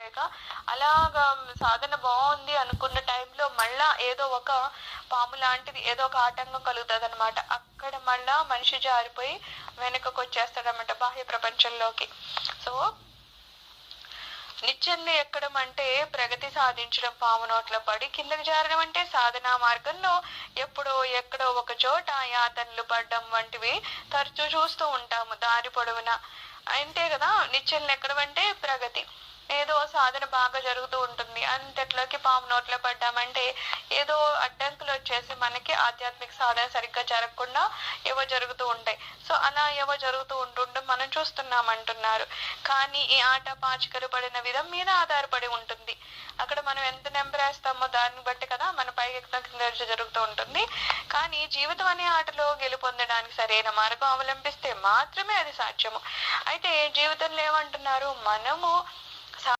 లేక అలాగా సాధన బాగుంది అనుకున్న టైంలో మళ్ళా ఏదో ఒక పాము లాంటిది ఏదో ఒక ఆటంకం కలుగుతుంది అనమాట. అక్కడ మళ్ళా మనిషి జారిపోయి వెనుకకు వచ్చేస్తాడనమాట బాహ్య ప్రపంచంలోకి. సో నిచ్చెనలు ఎక్కడం అంటే ప్రగతి సాధించడం, పాము నోట్లో పడి కిందకి జారడం అంటే సాధనా మార్గంలో ఎప్పుడో ఎక్కడో ఒక చోట యాతనలు పడడం వంటివి తరచూ చూస్తూ ఉంటాము దారి పొడవునా. అంతే కదా, నిచ్చెనలు ఎక్కడం అంటే ప్రగతి. ఏదో సాధన బాగా జరుగుతూ ఉంటుంది, అంతట్లోకి పాము నోట్లో పడ్డామంటే ఏదో అడ్డంకులు వచ్చేసి మనకి ఆధ్యాత్మిక సాధన సరిగ్గా జరగకుండా ఏవో జరుగుతూ ఉంటాయి. సో అలా ఏవో జరుగుతూ ఉంటుంటే మనం చూస్తున్నాం అంటున్నారు. కానీ ఈ ఆట పాచికలు పడిన విధం మీద ఆధారపడి ఉంటుంది. అక్కడ మనం ఎంత నెంబరేస్తామో దాన్ని బట్టి కదా మన పైకి కింద జరుగుతూ ఉంటుంది. కానీ జీవితం అనే ఆటలో గెలుపొందడానికి సరైన మార్గం అవలంబిస్తే మాత్రమే అది సాధ్యము. అయితే జీవితంలో ఏమంటున్నారు, మనము